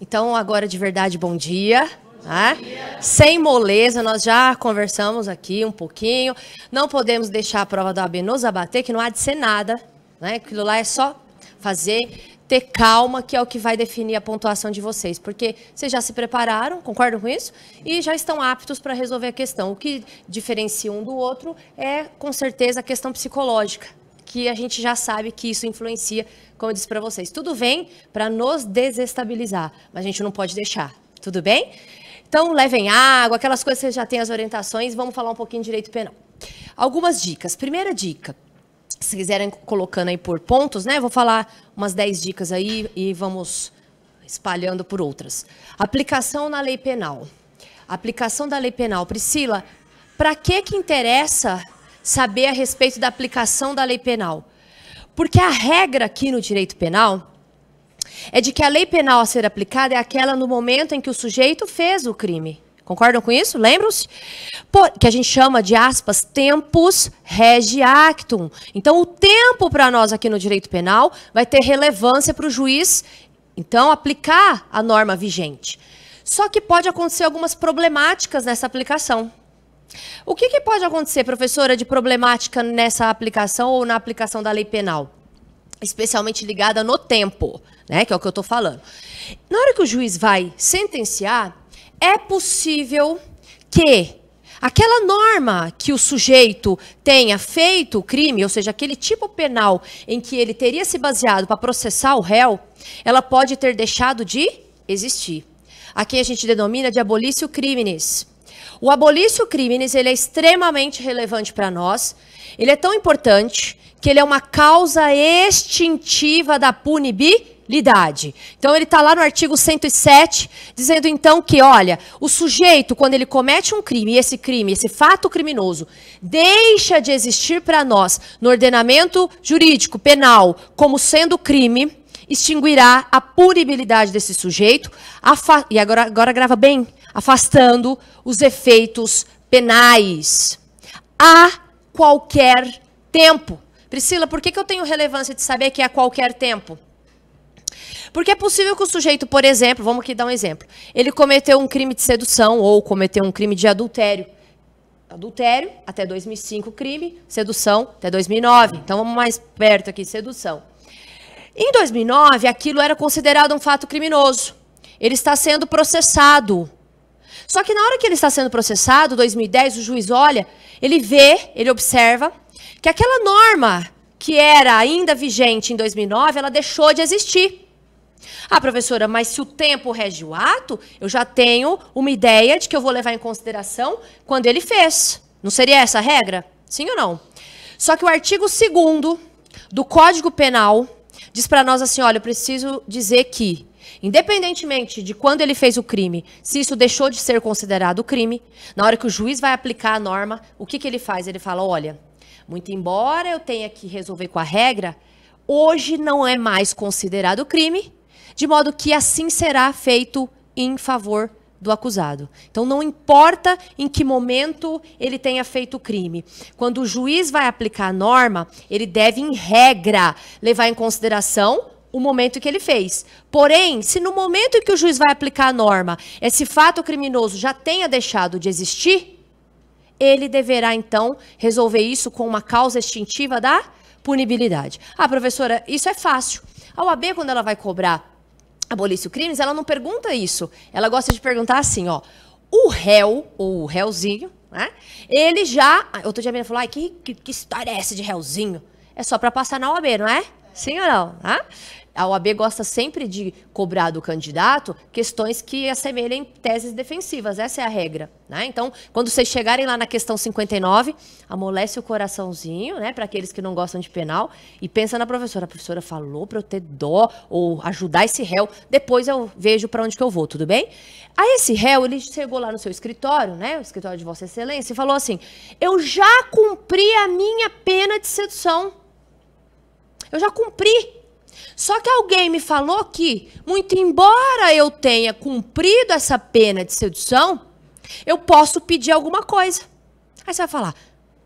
Então, agora de verdade, bom dia. Sem moleza, nós já conversamos aqui um pouquinho. Não podemos deixar a prova da OAB nos abater, que não há de ser nada. Né? Aquilo lá é só fazer, ter calma, que é o que vai definir a pontuação de vocês. Porque vocês já se prepararam, concordam com isso? E já estão aptos para resolver a questão. O que diferencia um do outro é, com certeza, a questão psicológica, que a gente já sabe que isso influencia, como eu disse para vocês. Tudo vem para nos desestabilizar, mas a gente não pode deixar. Tudo bem? Então, levem água, aquelas coisas que vocês já têm as orientações. Vamos falar um pouquinho de direito penal. Algumas dicas. Primeira dica, se quiserem colocando aí por pontos, né? Vou falar umas 10 dicas aí e vamos espalhando por outras. Aplicação na lei penal. Aplicação da lei penal. Priscila, para que interessa saber a respeito da aplicação da lei penal? Porque a regra aqui no direito penal é de que a lei penal a ser aplicada é aquela no momento em que o sujeito fez o crime. Concordam com isso? Lembram-se? Que a gente chama de, aspas, tempus regi actum. Então, o tempo para nós aqui no direito penal vai ter relevância para o juiz, então, aplicar a norma vigente. Só que pode acontecer algumas problemáticas nessa aplicação. O que pode acontecer, professora, de problemática nessa aplicação ou na aplicação da lei penal? Especialmente ligada no tempo, né, que é o que eu estou falando. Na hora que o juiz vai sentenciar, é possível que aquela norma que o sujeito tenha feito o crime, ou seja, aquele tipo penal em que ele teria se baseado para processar o réu, ela pode ter deixado de existir. Aqui a gente denomina de abolício criminis. O abolício criminis, ele é extremamente relevante para nós. Ele é tão importante que ele é uma causa extintiva da punibilidade. Então, ele está lá no artigo 107, dizendo, então, que, olha, o sujeito, quando ele comete um crime, esse fato criminoso, deixa de existir para nós no ordenamento jurídico penal como sendo crime, extinguirá a punibilidade desse sujeito, e agora grava bem, afastando os efeitos penais a qualquer tempo. Priscila, por que eu tenho relevância de saber que é a qualquer tempo? Porque é possível que o sujeito, por exemplo, vamos aqui dar um exemplo, ele cometeu um crime de sedução ou cometeu um crime de adultério. Adultério, até 2005 crime, sedução, até 2009. Então, vamos mais perto aqui, sedução. Em 2009, aquilo era considerado um fato criminoso. Ele está sendo processado. Só que na hora que ele está sendo processado, 2010, o juiz olha, ele vê, ele observa que aquela norma que era ainda vigente em 2009, ela deixou de existir. Ah, professora, mas se o tempo rege o ato, eu já tenho uma ideia de que eu vou levar em consideração quando ele fez. Não seria essa a regra? Sim ou não? Só que o artigo 2º do Código Penal diz para nós assim, olha, eu preciso dizer que, independentemente de quando ele fez o crime, se isso deixou de ser considerado crime, na hora que o juiz vai aplicar a norma, o que ele faz? Ele fala, olha, muito embora eu tenha que resolver com a regra, hoje não é mais considerado crime, de modo que assim será feito em favor do acusado. Então, não importa em que momento ele tenha feito o crime. Quando o juiz vai aplicar a norma, ele deve, em regra, levar em consideração o momento que ele fez. Porém, se no momento em que o juiz vai aplicar a norma, esse fato criminoso já tenha deixado de existir, ele deverá, então, resolver isso com uma causa extintiva da punibilidade. Ah, professora, isso é fácil. A OAB, quando ela vai cobrar abolício crimes, ela não pergunta isso. Ela gosta de perguntar assim, ó, o réu, ou o réuzinho, né, ele já... Outro dia a menina falou, ai, que história é essa de réuzinho? É só para passar na OAB, não é? Sim ou não? Tá? A OAB gosta sempre de cobrar do candidato questões que assemelhem teses defensivas. Essa é a regra. Né? Então, quando vocês chegarem lá na questão 59, amolece o coraçãozinho, né, para aqueles que não gostam de penal, e pensa na professora. A professora falou para eu ter dó ou ajudar esse réu, depois eu vejo para onde que eu vou, tudo bem? Aí esse réu, ele chegou lá no seu escritório, né, o escritório de Vossa Excelência, e falou assim, eu já cumpri a minha pena de sedução. Eu já cumpri. Só que alguém me falou que, muito embora eu tenha cumprido essa pena de sedução, eu posso pedir alguma coisa. Aí você vai falar,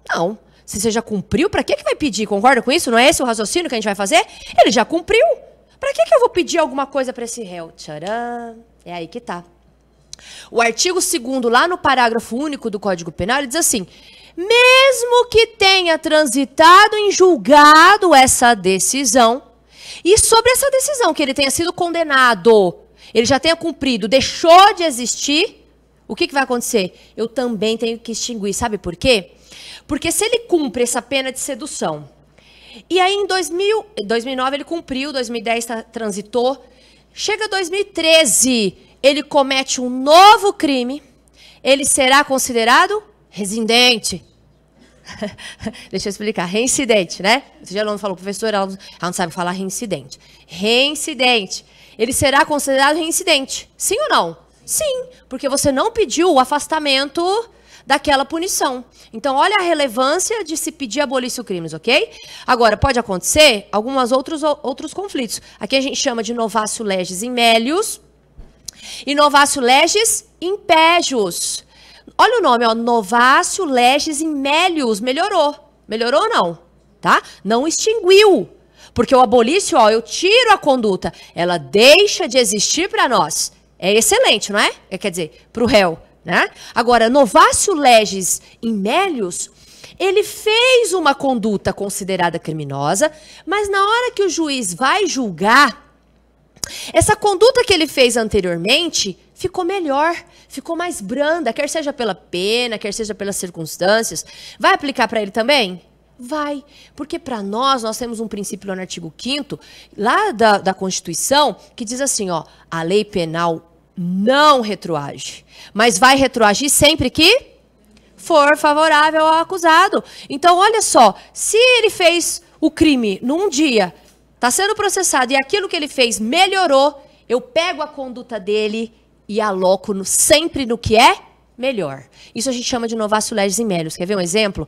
não, se você já cumpriu, para que vai pedir? Concorda com isso? Não é esse o raciocínio que a gente vai fazer? Ele já cumpriu. Para que eu vou pedir alguma coisa para esse réu? Tcharam! É aí que tá. O artigo 2º, lá no parágrafo único do Código Penal, ele diz assim: mesmo que tenha transitado em julgado essa decisão, e sobre essa decisão que ele tenha sido condenado, ele já tenha cumprido, deixou de existir, o que vai acontecer? Eu também tenho que extinguir. Sabe por quê? Porque se ele cumpre essa pena de sedução, e aí em 2009 ele cumpriu, 2010 transitou, chega 2013, ele comete um novo crime, ele será considerado residente. Deixa eu explicar. Reincidente, né? Você já não falou, professora, ela não sabe falar reincidente. Reincidente. Ele será considerado reincidente. Sim ou não? Sim, porque você não pediu o afastamento daquela punição. Então, olha a relevância de se pedir abolício crimes, ok? Agora, pode acontecer alguns outros conflitos. Aqui a gente chama de novatio legis in melius e novatio legis in pejus. Olha o nome, ó, novatio legis in melius. Melhorou. Melhorou ou não? Tá? Não extinguiu. Porque o abolício, ó, eu tiro a conduta. Ela deixa de existir para nós. É excelente, não é? Quer dizer, para o réu. Né? Agora, novatio legis in melius, ele fez uma conduta considerada criminosa, mas na hora que o juiz vai julgar, essa conduta que ele fez anteriormente ficou melhor, ficou mais branda, quer seja pela pena, quer seja pelas circunstâncias. Vai aplicar para ele também? Vai, porque para nós temos um princípio lá no artigo 5º, lá da Constituição, que diz assim, ó, a lei penal não retroage, mas vai retroagir sempre que for favorável ao acusado. Então, olha só, se ele fez o crime num dia, está sendo processado e aquilo que ele fez melhorou, eu pego a conduta dele e aloco sempre no que é melhor. Isso a gente chama de novatio legis in melius. Quer ver um exemplo?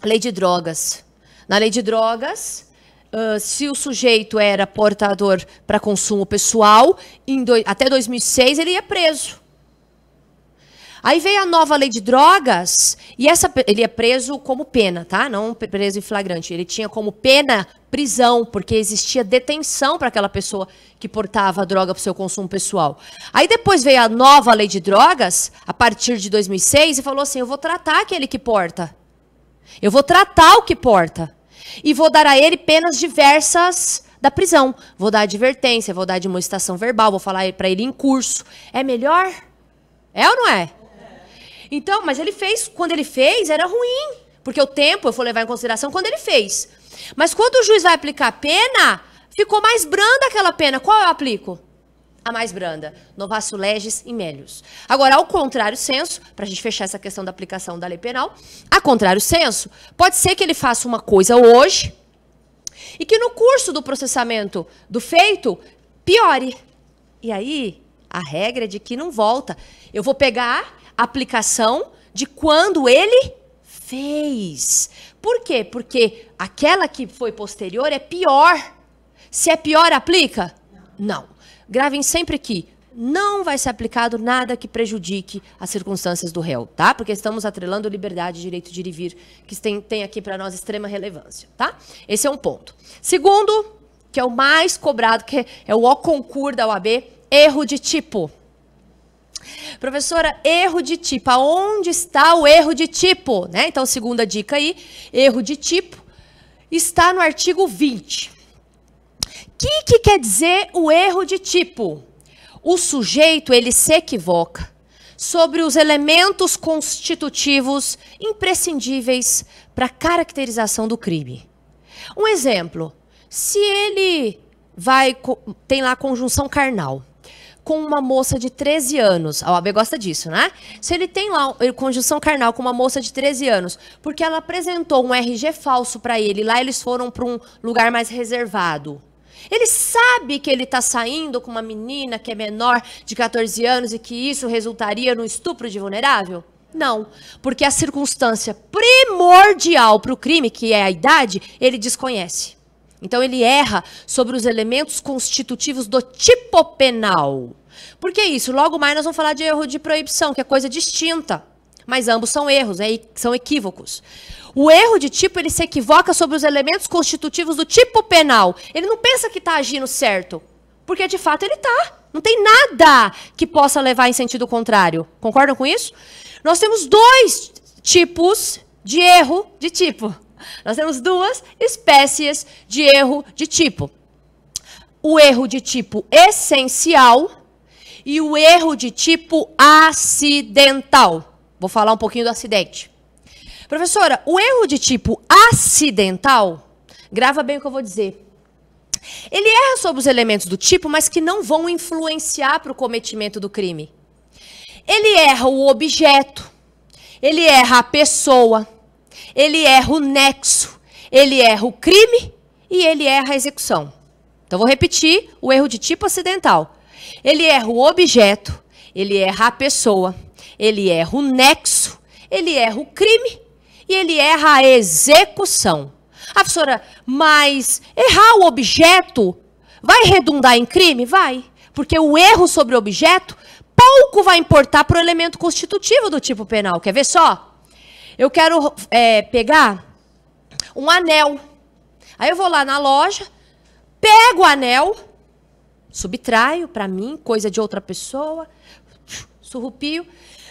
Lei de drogas. Na lei de drogas, se o sujeito era portador para consumo pessoal, até 2006 ele ia preso. Aí veio a nova lei de drogas, e ele ia preso como pena, tá? Não preso em flagrante. Ele tinha como pena prisão, porque existia detenção para aquela pessoa que portava droga para o seu consumo pessoal. Aí depois veio a nova lei de drogas, a partir de 2006, e falou assim, eu vou tratar aquele que porta. Eu vou tratar o que porta. E vou dar a ele penas diversas da prisão. Vou dar advertência, vou dar demonstração verbal, vou falar para ele em curso. É melhor? É ou não é? Então, mas ele fez, quando ele fez, era ruim. Porque o tempo eu vou levar em consideração quando ele fez. Mas quando o juiz vai aplicar a pena, ficou mais branda aquela pena. Qual eu aplico? A mais branda. Novatio legis in melius. Agora, ao contrário senso, para a gente fechar essa questão da aplicação da lei penal, a contrário senso, pode ser que ele faça uma coisa hoje e que no curso do processamento do feito, piore. E aí, a regra é de que não volta. Eu vou pegar a aplicação de quando ele fez. Por quê? Porque aquela que foi posterior é pior. Se é pior, aplica? Não. Gravem sempre que não vai ser aplicado nada que prejudique as circunstâncias do réu, tá? Porque estamos atrelando liberdade e direito de ir e vir, que tem aqui para nós extrema relevância, tá? Esse é um ponto. Segundo, que é o mais cobrado, que é o concurso da OAB, erro de tipo. Professora, erro de tipo. Aonde está o erro de tipo? Né? Então, segunda dica aí, erro de tipo, está no artigo 20. O que quer dizer o erro de tipo? O sujeito, ele se equivoca sobre os elementos constitutivos imprescindíveis para a caracterização do crime. Um exemplo, se ele tem lá conjunção carnal com uma moça de 13 anos, a OAB gosta disso, né? Se ele tem lá conjunção carnal com uma moça de 13 anos, porque ela apresentou um RG falso para ele, lá eles foram para um lugar mais reservado. Ele sabe que ele está saindo com uma menina que é menor de 14 anos e que isso resultaria no estupro de vulnerável? Não, porque a circunstância primordial para o crime, que é a idade, ele desconhece. Então ele erra sobre os elementos constitutivos do tipo penal. Por que isso? Logo mais nós vamos falar de erro de proibição, que é coisa distinta. mas ambos são erros, são equívocos. O erro de tipo, ele se equivoca sobre os elementos constitutivos do tipo penal. Ele não pensa que está agindo certo, porque de fato ele está. Não tem nada que possa levar em sentido contrário. Concordam com isso? Nós temos dois tipos de erro de tipo. Nós temos duas espécies de erro de tipo. O erro de tipo essencial e o erro de tipo acidental. Vou falar um pouquinho do acidente. Professora, o erro de tipo acidental, grava bem o que eu vou dizer. Ele erra sobre os elementos do tipo, mas que não vão influenciar para o cometimento do crime. Ele erra o objeto, ele erra a pessoa, ele erra o nexo, ele erra o crime e ele erra a execução. Então, vou repetir o erro de tipo acidental. Ele erra o objeto, ele erra a pessoa, ele erra o nexo, ele erra o crime e ele erra a execução. Ah, professora, mas errar o objeto vai redundar em crime? Vai. Porque o erro sobre o objeto pouco vai importar para o elemento constitutivo do tipo penal. Quer ver só? Eu quero pegar um anel. Aí eu vou lá na loja, pego o anel, subtraio para mim, coisa de outra pessoa, surrupio.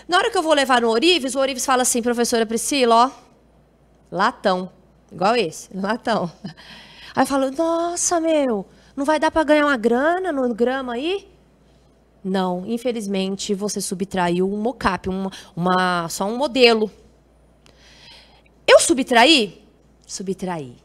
Na hora que eu vou levar no Ourives, o Ourives fala assim, professora Priscila, ó, latão. Igual esse, latão. Aí eu falo, nossa, meu, não vai dar para ganhar uma grana no grama aí? Não, infelizmente, você subtraiu um mocap, só um modelo. Eu subtraí? Subtraí.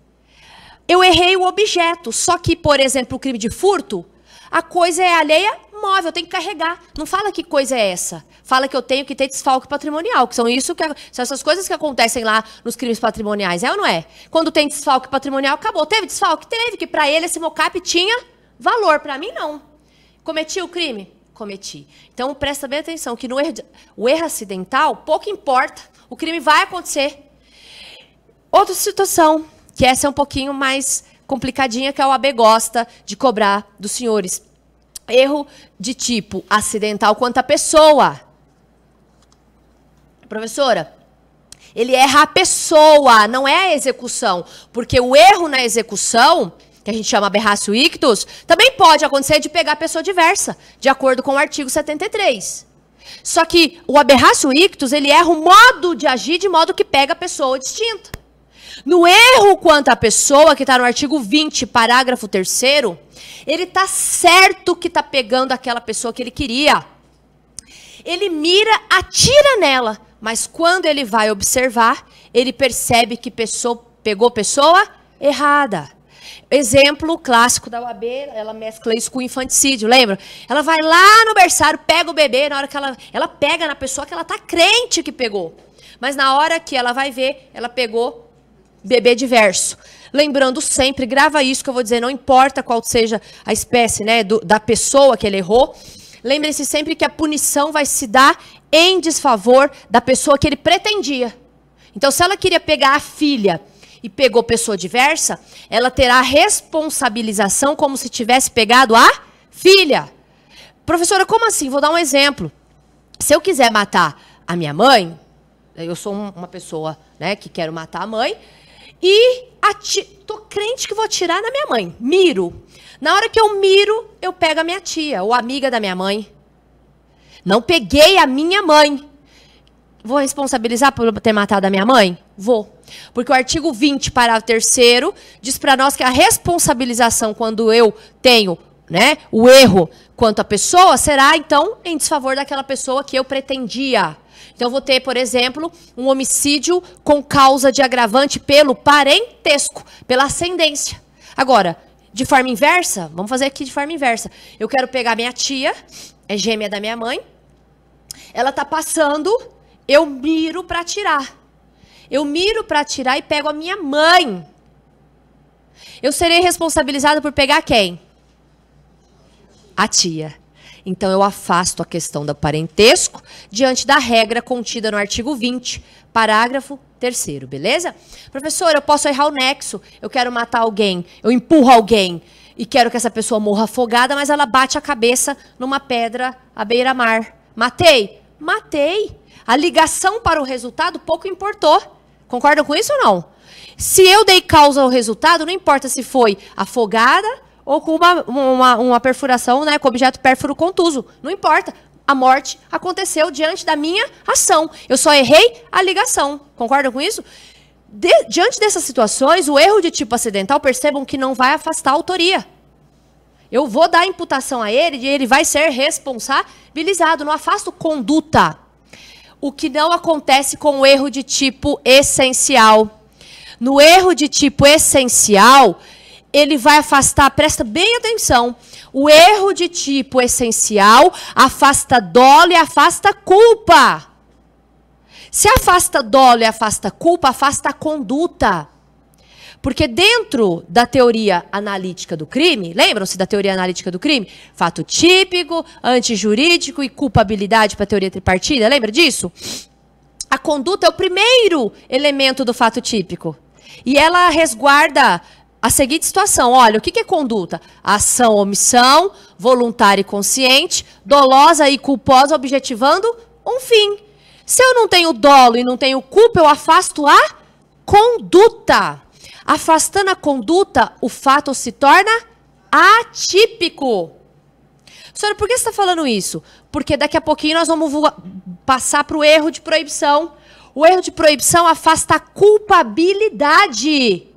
Eu errei o objeto, só que, por exemplo, o crime de furto, a coisa é alheia móvel, eu tenho que carregar. Não fala que coisa é essa. Fala que eu tenho que ter desfalque patrimonial, que são essas coisas que acontecem lá nos crimes patrimoniais, é ou não é? Quando tem desfalque patrimonial, acabou. Teve desfalque? Teve, que para ele esse mocap tinha valor, para mim não. Cometi o crime? Cometi. Então, presta bem atenção, que o erro acidental, pouco importa, o crime vai acontecer. Outra situação, que essa é um pouquinho mais complicadinha, que a OAB gosta de cobrar dos senhores. Erro de tipo acidental quanto à pessoa. Professora, ele erra a pessoa, não é a execução. Porque o erro na execução, que a gente chama aberratio ictus, também pode acontecer de pegar a pessoa diversa, de acordo com o artigo 73. Só que o aberratio ictus, ele erra o modo de agir de modo que pega a pessoa distinta. No erro quanto à pessoa, que está no artigo 20, parágrafo 3º, ele está certo que está pegando aquela pessoa que ele queria. Ele mira, atira nela, mas quando ele vai observar, ele percebe que pegou pessoa errada. Exemplo clássico da OAB, ela mescla isso com infanticídio, lembra? Ela vai lá no berçário, pega o bebê, na hora que ela pega na pessoa que ela está crente que pegou. Mas na hora que ela vai ver, ela pegou bebê diverso. Lembrando sempre, grava isso que eu vou dizer, não importa qual seja a espécie, né, da pessoa que ele errou. Lembre-se sempre que a punição vai se dar em desfavor da pessoa que ele pretendia. Então, se ela queria pegar a filha e pegou pessoa diversa, ela terá responsabilização como se tivesse pegado a filha. Professora, como assim? Vou dar um exemplo. Se eu quiser matar a minha mãe, eu sou uma pessoa, né, que quero matar a mãe, e tô crente que vou atirar na minha mãe. Miro. Na hora que eu miro, eu pego a minha tia, ou amiga da minha mãe. Não peguei a minha mãe. Vou responsabilizar por ter matado a minha mãe? Vou. Porque o artigo 20, parágrafo 3º, diz para nós que a responsabilização quando eu tenho, né, o erro quanto à pessoa, será, então, em desfavor daquela pessoa que eu pretendia. Então, eu vou ter, por exemplo, um homicídio com causa de agravante pelo parentesco, pela ascendência. Agora, de forma inversa, vamos fazer aqui de forma inversa. Eu quero pegar minha tia, é gêmea da minha mãe, ela está passando, eu miro para atirar. Eu miro para atirar e pego a minha mãe. Eu serei responsabilizada por pegar quem? A tia. Então, eu afasto a questão do parentesco diante da regra contida no artigo 20, parágrafo 3º, beleza? Professora, eu posso errar o nexo, eu quero matar alguém, eu empurro alguém e quero que essa pessoa morra afogada, mas ela bate a cabeça numa pedra à beira-mar. Matei? matei. A ligação para o resultado pouco importou. Concordam com isso ou não? Se eu dei causa ao resultado, não importa se foi afogada ou com uma perfuração, né, com objeto pérfuro contuso. Não importa. A morte aconteceu diante da minha ação. Eu só errei a ligação. Concordam com isso? Diante dessas situações, o erro de tipo acidental, percebam que não vai afastar a autoria. Eu vou dar imputação a ele e ele vai ser responsabilizado. Não afasto conduta. O que não acontece com o erro de tipo essencial. No erro de tipo essencial, ele vai afastar, presta bem atenção, o erro de tipo essencial afasta dolo e afasta culpa. Se afasta dolo e afasta culpa, afasta a conduta. Porque dentro da teoria analítica do crime, lembram-se da teoria analítica do crime? Fato típico, antijurídico e culpabilidade para a teoria tripartida, lembra disso? A conduta é o primeiro elemento do fato típico. E ela resguarda a seguinte situação. Olha, o que é conduta? Ação, omissão, voluntária e consciente, dolosa e culposa, objetivando um fim. Se eu não tenho dolo e não tenho culpa, eu afasto a conduta. Afastando a conduta, o fato se torna atípico. Senhora, por que você está falando isso? Porque daqui a pouquinho nós vamos passar para o erro de proibição. O erro de proibição afasta a culpabilidade.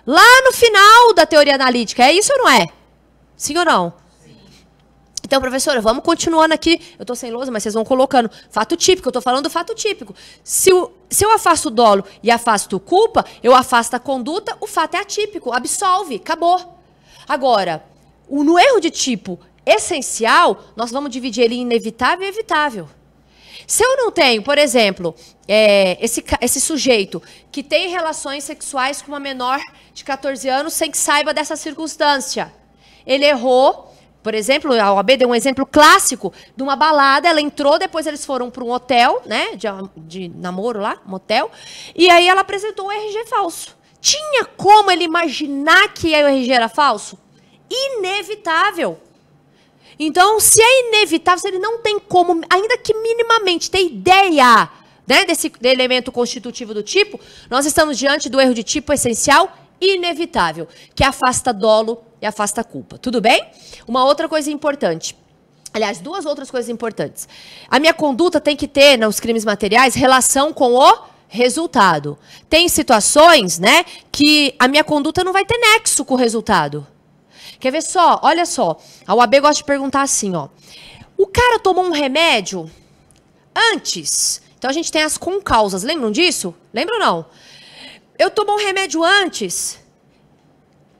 Lá no final da teoria analítica. É isso ou não é? Sim ou não? Sim. Então, professora, vamos continuando aqui. Eu estou sem lousa, mas vocês vão colocando. Fato típico, eu estou falando do fato típico. Se eu afasto o dolo e afasto culpa, eu afasto a conduta, o fato é atípico. Absolve, acabou. Agora, no erro de tipo essencial, nós vamos dividir ele em inevitável e evitável. Se eu não tenho, por exemplo, esse sujeito que tem relações sexuais com uma menor de 14 anos sem que saiba dessa circunstância. Ele errou, por exemplo, a OAB deu um exemplo clássico de uma balada, ela entrou, depois eles foram para um hotel, né, de namoro lá, um motel, e aí ela apresentou um RG falso. Tinha como ele imaginar que o RG era falso? Inevitável. Então, se é inevitável, se ele não tem como, ainda que minimamente, ter ideia, né, desse elemento constitutivo do tipo, nós estamos diante do erro de tipo essencial inevitável, que afasta dolo e afasta culpa. Tudo bem? Uma outra coisa importante. Aliás, duas outras coisas importantes. A minha conduta tem que ter, nos crimes materiais, relação com o resultado. Tem situações, né, que a minha conduta não vai ter nexo com o resultado. Quer ver só? Olha só. A UAB gosta de perguntar assim, ó. O cara tomou um remédio antes. Então, a gente tem as concausas. Lembram disso? Lembram ou não? Eu tomei um remédio antes.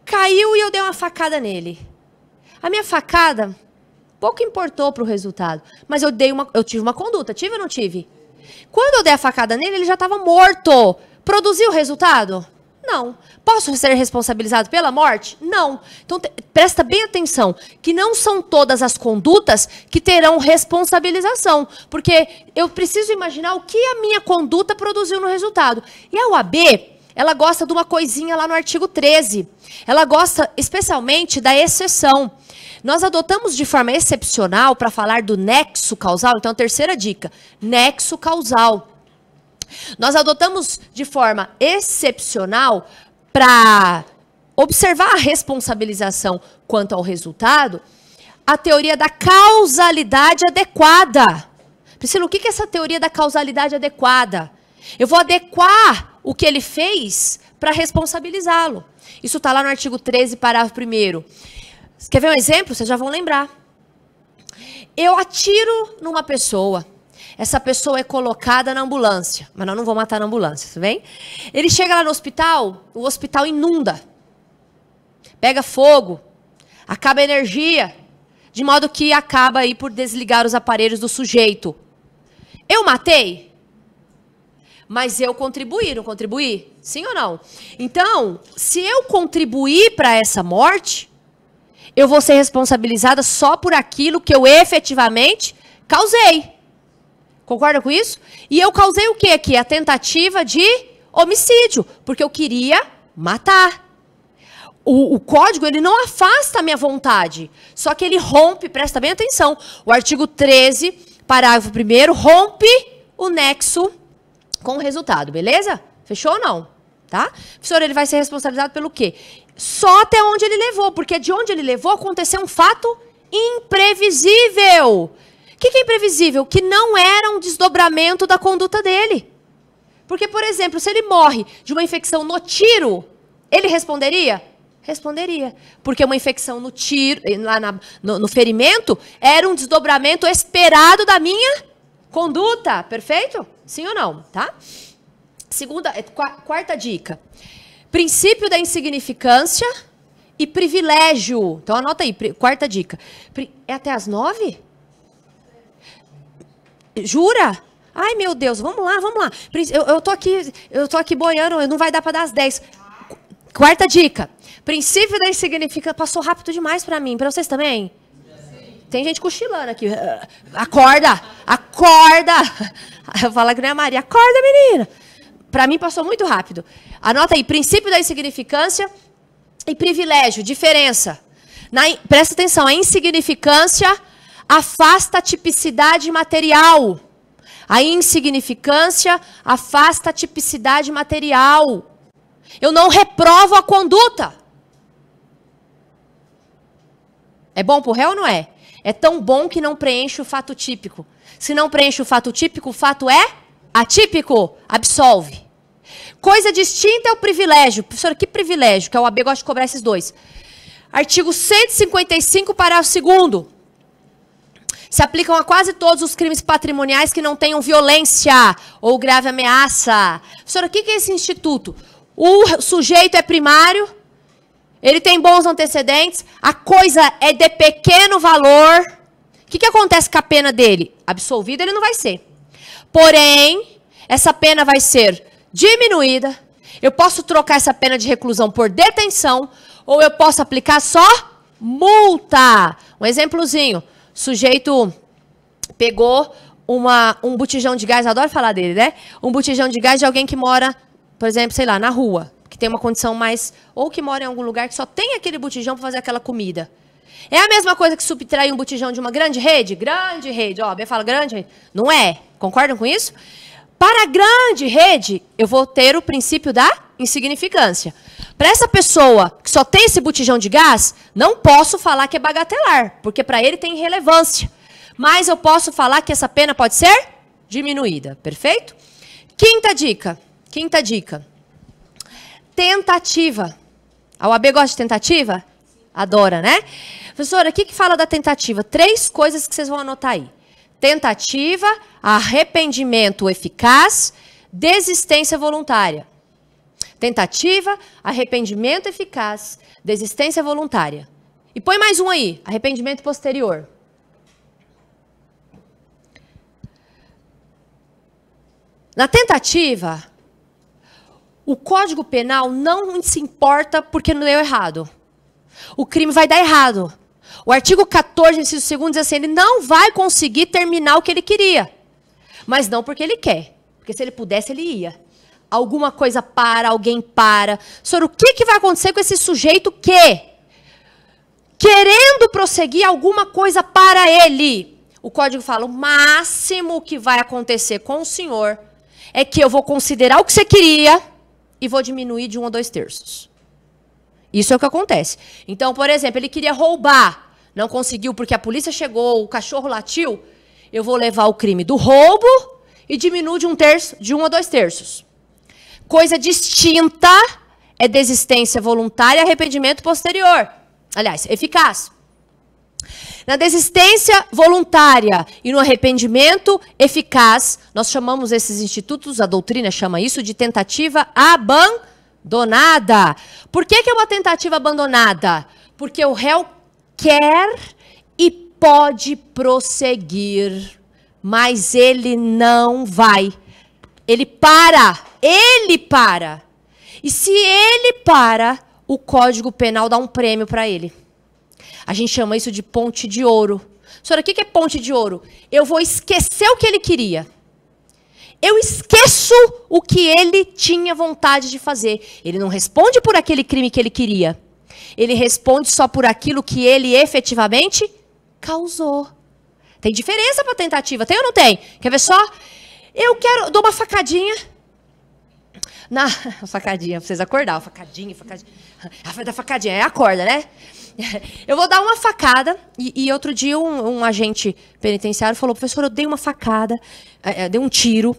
Caiu e eu dei uma facada nele. A minha facada pouco importou para o resultado. Mas eu tive uma conduta. Tive ou não tive? Quando eu dei a facada nele, ele já estava morto. Produziu o resultado? Não. Posso ser responsabilizado pela morte? Não. Então, presta bem atenção, que não são todas as condutas que terão responsabilização, porque eu preciso imaginar o que a minha conduta produziu no resultado. E a UAB, ela gosta de uma coisinha lá no artigo 13. Ela gosta especialmente da exceção. Nós adotamos de forma excepcional para falar do nexo causal. Então, a terceira dica, nexo causal. Nós adotamos de forma excepcional para observar a responsabilização quanto ao resultado, a teoria da causalidade adequada. Priscila, o que é essa teoria da causalidade adequada? Eu vou adequar o que ele fez para responsabilizá-lo. Isso está lá no artigo 13, parágrafo 1º. Quer ver um exemplo? Vocês já vão lembrar. Eu atiro numa pessoa. Essa pessoa é colocada na ambulância. Mas nós não vamos matar na ambulância, tá bem? Ele chega lá no hospital, o hospital inunda. Pega fogo. Acaba a energia. De modo que acaba aí por desligar os aparelhos do sujeito. Eu matei? Mas eu contribuí, não contribuí? Sim ou não? Então, se eu contribuir para essa morte, eu vou ser responsabilizada só por aquilo que eu efetivamente causei. Concorda com isso? E eu causei o que aqui? A tentativa de homicídio, porque eu queria matar. O código, ele não afasta a minha vontade, só que ele rompe, presta bem atenção, o artigo 13, parágrafo 1º, rompe o nexo com o resultado, beleza? Fechou ou não? Tá? Professor, ele vai ser responsabilizado pelo quê? Só até onde ele levou, porque de onde ele levou aconteceu um fato imprevisível. O que é imprevisível? Que não era um desdobramento da conduta dele. Porque, por exemplo, se ele morre de uma infecção no tiro, ele responderia? Responderia. Porque uma infecção no tiro, lá no ferimento, era um desdobramento esperado da minha conduta. Perfeito? Sim ou não? Tá? Quarta dica. Princípio da insignificância e privilégio. Então, anota aí. Quarta dica. É até as 9? Jura? Ai, meu Deus, vamos lá, vamos lá. Eu tô aqui boiando, não vai dar para dar as 10. Quarta dica. Princípio da insignificância. Passou rápido demais para mim. Para vocês também? Tem gente cochilando aqui. Acorda! Acorda! Eu falo que não é a Maria. Acorda, menina! Para mim passou muito rápido. Anota aí. Princípio da insignificância e privilégio. Diferença. Presta atenção. A insignificância afasta a tipicidade material. A insignificância afasta a tipicidade material. Eu não reprovo a conduta. É bom pro réu ou não é? É tão bom que não preenche o fato típico. Se não preenche o fato típico, o fato é atípico. Absolve. Coisa distinta é o privilégio. Professora, que privilégio? Que a OAB gosta de cobrar esses dois. Artigo 155, parágrafo 2º. Se aplicam a quase todos os crimes patrimoniais que não tenham violência ou grave ameaça. Professora, o que é esse instituto? O sujeito é primário, ele tem bons antecedentes, a coisa é de pequeno valor. O que acontece com a pena dele? Absolvido ele não vai ser. Porém, essa pena vai ser diminuída. Eu posso trocar essa pena de reclusão por detenção, ou eu posso aplicar só multa. Um exemplozinho. O sujeito pegou um botijão de gás, eu adoro falar dele, né? Um botijão de gás de alguém que mora, por exemplo, sei lá, na rua, que tem uma condição mais... Ou que mora em algum lugar que só tem aquele botijão para fazer aquela comida. É a mesma coisa que subtrair um botijão de uma grande rede? Grande rede, ó, a Bia fala grande rede. Não é. Concordam com isso? Para a grande rede, eu vou ter o princípio da insignificância. Para essa pessoa que só tem esse botijão de gás, não posso falar que é bagatelar, porque para ele tem relevância. Mas eu posso falar que essa pena pode ser diminuída. Perfeito? Quinta dica. Quinta dica. Tentativa. A OAB gosta de tentativa? Adora, né? Professora, o que fala da tentativa? 3 coisas que vocês vão anotar aí. Tentativa, arrependimento eficaz, desistência voluntária. Tentativa, arrependimento eficaz, desistência voluntária. E põe mais um aí, arrependimento posterior. Na tentativa, o Código Penal não se importa porque não deu errado. O crime vai dar errado. O artigo 14, inciso 2º, diz assim, ele não vai conseguir terminar o que ele queria. Mas não porque ele quer. Porque se ele pudesse, ele ia. Alguma coisa para, alguém para. Senhor, o que vai acontecer com esse sujeito que, querendo prosseguir, alguma coisa para ele? O código fala, o máximo que vai acontecer com o senhor é que eu vou considerar o que você queria e vou diminuir de 1 a 2 terços. Isso é o que acontece. Então, por exemplo, ele queria roubar, não conseguiu porque a polícia chegou, o cachorro latiu, eu vou levar o crime do roubo e diminuo de 1 a 2 terços. Coisa distinta é desistência voluntária e arrependimento posterior. Aliás, eficaz. Na desistência voluntária e no arrependimento eficaz, nós chamamos esses institutos, a doutrina chama isso de tentativa abandonada. Por que é uma tentativa abandonada? Porque o réu quer e pode prosseguir, mas ele não vai. Ele para. Ele para. E se ele para, o Código Penal dá um prêmio para ele. A gente chama isso de ponte de ouro. Senhora, o que é ponte de ouro? Eu vou esquecer o que ele queria. Eu esqueço o que ele tinha vontade de fazer. Ele não responde por aquele crime que ele queria. Ele responde só por aquilo que ele efetivamente causou. Tem diferença para tentativa, tem ou não tem? Quer ver só? Eu dou uma facadinha. Facadinha, pra vocês acordar. Facadinha. Da facadinha, é acorda, né? Eu vou dar uma facada. E outro dia um agente penitenciário falou, professor, eu dei uma facada, dei um tiro,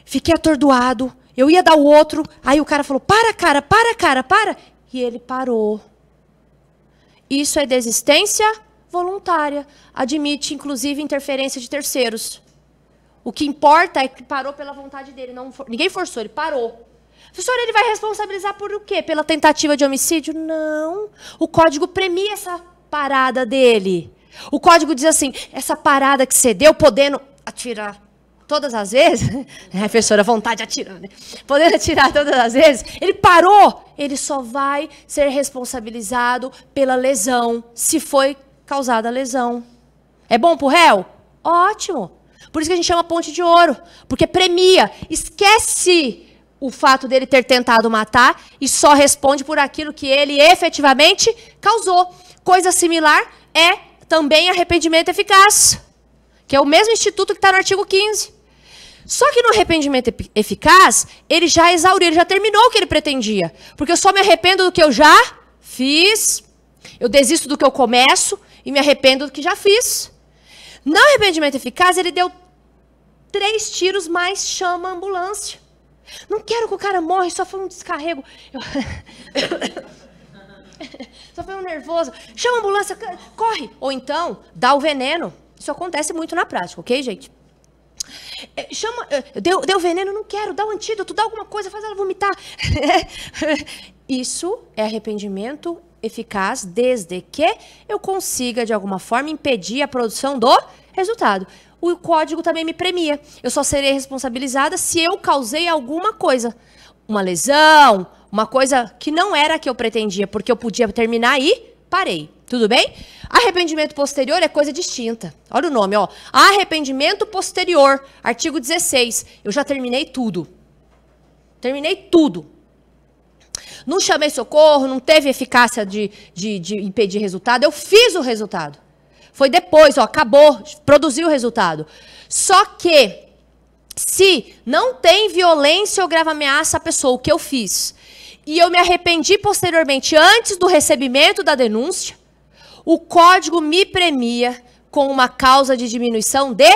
fiquei atordoado, eu ia dar o outro, aí o cara falou, para. E ele parou. Isso é desistência voluntária. Admite, inclusive, interferência de terceiros. O que importa é que parou pela vontade dele. Ninguém forçou, ele parou. Professor, ele vai responsabilizar por o quê? Pela tentativa de homicídio? Não. O código premia essa parada dele. O código diz assim, essa parada que você deu, podendo atirar todas as vezes, professora, vontade de atirar, né? Podendo atirar todas as vezes, ele parou, ele só vai ser responsabilizado pela lesão, se foi causada a lesão. É bom pro réu? Ótimo. Por isso que a gente chama ponte de ouro, porque premia, esquece o fato dele ter tentado matar e só responde por aquilo que ele efetivamente causou. Coisa similar é também arrependimento eficaz, que é o mesmo instituto que está no artigo 15. Só que no arrependimento eficaz, ele já exauriu, ele já terminou o que ele pretendia. Porque eu só me arrependo do que eu já fiz, eu desisto do que eu começo e me arrependo do que já fiz. No arrependimento eficaz, ele deu 3 tiros, mas chama a ambulância. Não quero que o cara morra, só foi um descarrego. Só foi um nervoso. Chama a ambulância, corre. Ou então, dá o veneno. Isso acontece muito na prática, ok, gente? Deu veneno, não quero, dá o antídoto, dá alguma coisa, faz ela vomitar. Isso é arrependimento eficaz desde que eu consiga, de alguma forma, impedir a produção do resultado. O código também me premia. Eu só serei responsabilizada se eu causei alguma coisa. Uma lesão, uma coisa que não era a que eu pretendia, porque eu podia terminar e parei. Tudo bem? Arrependimento posterior é coisa distinta. Olha o nome, ó. Arrependimento posterior, artigo 16. Eu já terminei tudo. Terminei tudo. Não chamei socorro, não teve eficácia de impedir resultado. Eu fiz o resultado. Foi depois, ó, acabou, produziu o resultado. Só que, se não tem violência ou grave ameaça à pessoa, o que eu fiz, e eu me arrependi posteriormente, antes do recebimento da denúncia, o código me premia com uma causa de diminuição de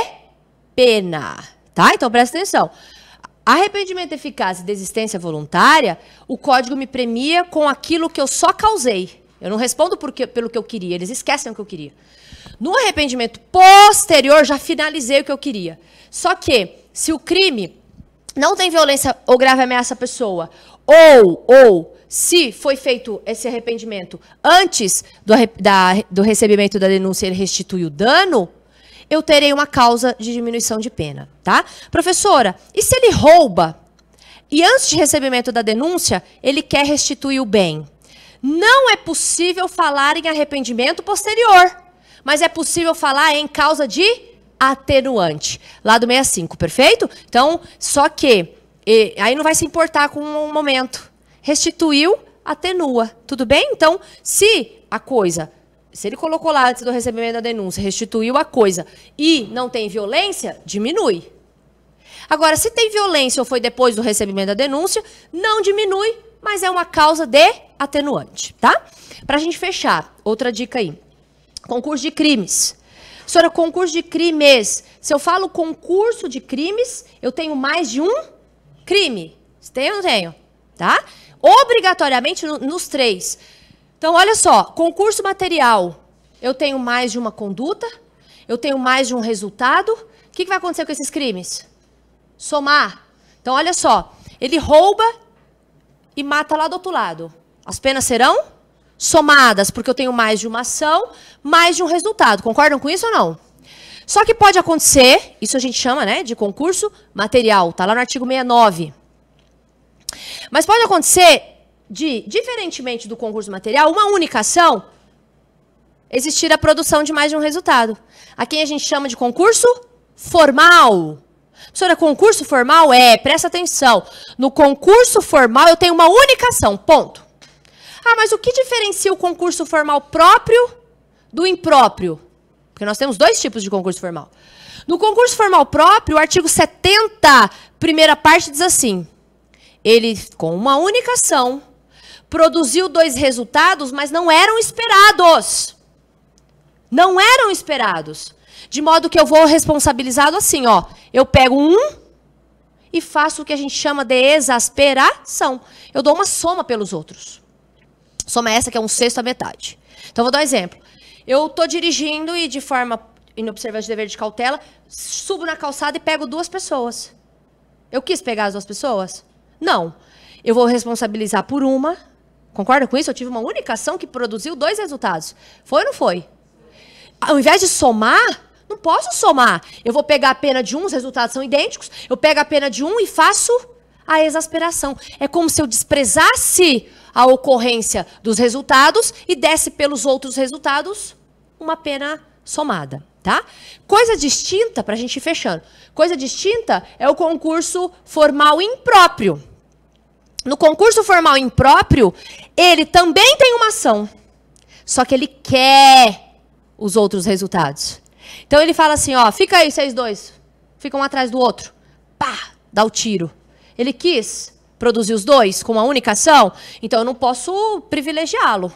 pena. Tá? Então, presta atenção. Arrependimento eficaz e desistência voluntária, o código me premia com aquilo que eu só causei. Eu não respondo pelo que eu queria, eles esquecem o que eu queria. No arrependimento posterior, já finalizei o que eu queria. Só que, se o crime não tem violência ou grave ameaça à pessoa, ou se foi feito esse arrependimento antes do recebimento da denúncia e ele restitui o dano, eu terei uma causa de diminuição de pena, tá? Professora, e se ele rouba e antes de recebimento da denúncia ele quer restituir o bem? Não é possível falar em arrependimento posterior, mas é possível falar em causa de atenuante, lá do 65, perfeito? Então, só que, aí não vai se importar com um momento. Restituiu, atenua, tudo bem? Então, se ele colocou lá antes do recebimento da denúncia, restituiu a coisa e não tem violência, diminui. Agora, se tem violência ou foi depois do recebimento da denúncia, não diminui, mas é uma causa de atenuante, tá? Pra gente fechar, outra dica aí. Concurso de crimes. Senhora, concurso de crimes. Se eu falo concurso de crimes, eu tenho mais de um crime. Tem ou não tenho? Tá? Obrigatoriamente nos 3. Então, olha só. Concurso material. Eu tenho mais de uma conduta. Eu tenho mais de um resultado. O que vai acontecer com esses crimes? Somar. Então, olha só. Ele rouba e mata lá do outro lado. As penas serão somadas, porque eu tenho mais de uma ação, mais de um resultado. Concordam com isso ou não? Só que pode acontecer, isso a gente chama, né, de concurso material, tá lá no artigo 69. Mas pode acontecer diferentemente do concurso material, uma única ação, existir a produção de mais de um resultado. A quem a gente chama de concurso formal. Professora, concurso formal presta atenção, no concurso formal eu tenho uma única ação, ponto. Ah, mas o que diferencia o concurso formal próprio do impróprio? Porque nós temos dois tipos de concurso formal. No concurso formal próprio, o artigo 70, primeira parte, diz assim: ele, com uma única ação, produziu 2 resultados, mas não eram esperados. Não eram esperados. De modo que eu vou responsabilizado assim, ó. Eu pego um e faço o que a gente chama de exasperação. Eu dou uma soma pelos outros. Soma essa que é 1/6 a metade. Então, vou dar um exemplo. Eu estou dirigindo e, de forma inobservante de dever de cautela, subo na calçada e pego 2 pessoas. Eu quis pegar as 2 pessoas? Não. Eu vou responsabilizar por uma. Concorda com isso? Eu tive uma única ação que produziu 2 resultados. Foi ou não foi? Ao invés de somar, não posso somar. Eu vou pegar a pena de um, os resultados são idênticos. Eu pego a pena de um e faço a exasperação. É como se eu desprezasse a ocorrência dos resultados e desse pelos outros resultados uma pena somada, tá? Coisa distinta, para a gente ir fechando. Coisa distinta é o concurso formal impróprio. No concurso formal impróprio, ele também tem uma ação, só que ele quer os outros resultados. Então ele fala assim, ó, fica aí vocês dois, fica um atrás do outro, pá, dá o tiro. Ele quis produzir os 2 com uma única ação, então eu não posso privilegiá-lo.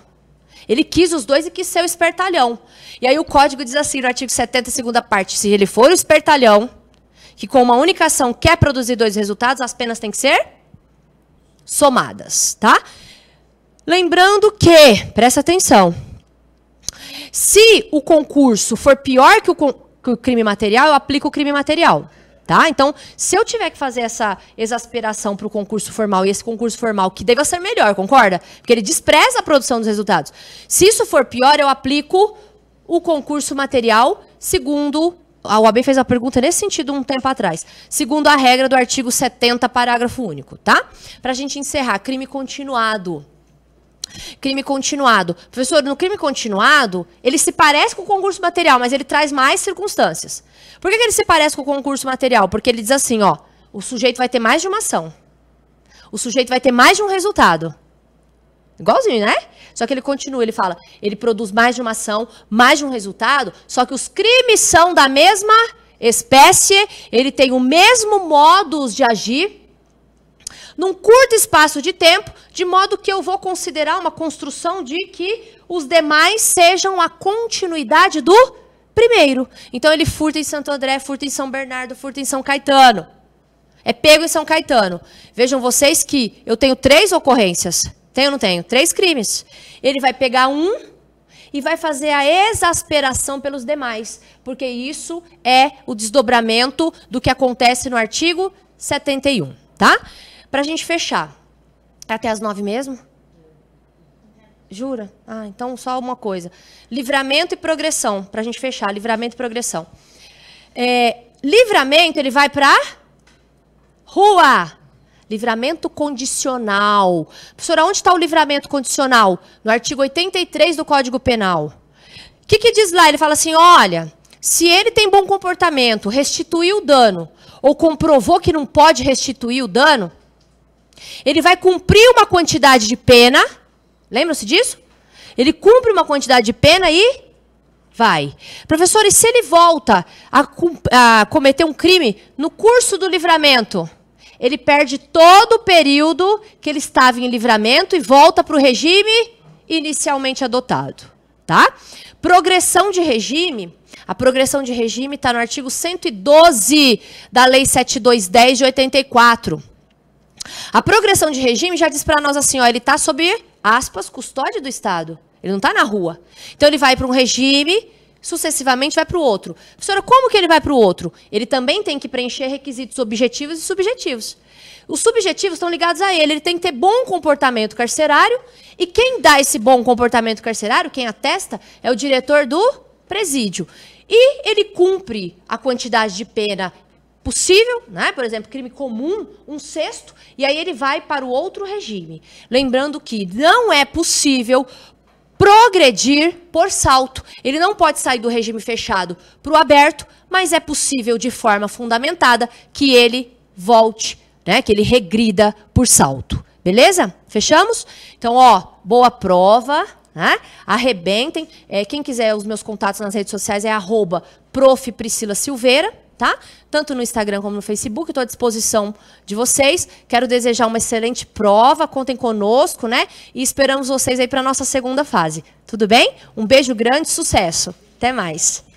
Ele quis os 2 e quis ser o espertalhão. E aí o código diz assim, no artigo 70, segunda parte, se ele for o espertalhão, que com uma única ação quer produzir 2 resultados, as penas têm que ser somadas, tá? Lembrando que, presta atenção, se o concurso for pior que o crime material, eu aplico o crime material. Tá? Então, se eu tiver que fazer essa exasperação para o concurso formal e esse concurso formal, que deva ser melhor, concorda? Porque ele despreza a produção dos resultados. Se isso for pior, eu aplico o concurso material, segundo... A OAB fez a pergunta nesse sentido um tempo atrás. Segundo a regra do artigo 70, parágrafo único. Tá? Para a gente encerrar, crime continuado. Crime continuado. Professor, no crime continuado, ele se parece com o concurso material, mas ele traz mais circunstâncias. Por que ele se parece com o concurso material? Porque ele diz assim, ó, o sujeito vai ter mais de uma ação. O sujeito vai ter mais de um resultado. Igualzinho, né? Só que ele continua, ele fala, ele produz mais de uma ação, mais de um resultado, só que os crimes são da mesma espécie, ele tem o mesmo modus de agir, num curto espaço de tempo, de modo que eu vou considerar uma construção de que os demais sejam a continuidade do primeiro. Então, ele furta em Santo André, furta em São Bernardo, furta em São Caetano. É pego em São Caetano. Vejam vocês que eu tenho 3 ocorrências. Tenho ou não tenho? 3 crimes. Ele vai pegar um e vai fazer a exasperação pelos demais. Porque isso é o desdobramento do que acontece no artigo 71. Tá? Para a gente fechar. É até as 9 mesmo? Jura? Ah, então só uma coisa. Livramento e progressão. Para a gente fechar. Livramento e progressão. Livramento, ele vai para rua. Livramento condicional. Professora, onde está o livramento condicional? No artigo 83 do Código Penal. O que diz lá? Ele fala assim, olha, se ele tem bom comportamento, restituiu o dano, ou comprovou que não pode restituir o dano, ele vai cumprir uma quantidade de pena. Lembram-se disso? Ele cumpre uma quantidade de pena e vai. Professor, e se ele volta a cometer um crime no curso do livramento? Ele perde todo o período que ele estava em livramento e volta para o regime inicialmente adotado. Tá? Progressão de regime. A progressão de regime está no artigo 112 da Lei 7210 de 84. A progressão de regime já diz para nós assim, ó, ele está sob, aspas, custódia do Estado. Ele não está na rua. Então, ele vai para um regime, sucessivamente vai para o outro. Professora, como que ele vai para o outro? Ele também tem que preencher requisitos objetivos e subjetivos. Os subjetivos estão ligados a ele. Ele tem que ter bom comportamento carcerário. E quem dá esse bom comportamento carcerário, quem atesta, é o diretor do presídio. E ele cumpre a quantidade de pena possível, né? Por exemplo, crime comum, 1/6, e aí ele vai para o outro regime. Lembrando que não é possível progredir por salto. Ele não pode sair do regime fechado para o aberto, mas é possível, de forma fundamentada, que ele volte, né? Que ele regrida por salto. Beleza? Fechamos? Então, ó, boa prova. né? Arrebentem. Quem quiser os meus contatos nas redes sociais é @prof. Priscila Silveira, tá? Tanto no Instagram como no Facebook, estou à disposição de vocês. Quero desejar uma excelente prova, contem conosco, né? E esperamos vocês aí para a nossa segunda fase. Tudo bem? Um beijo grande, sucesso. Até mais.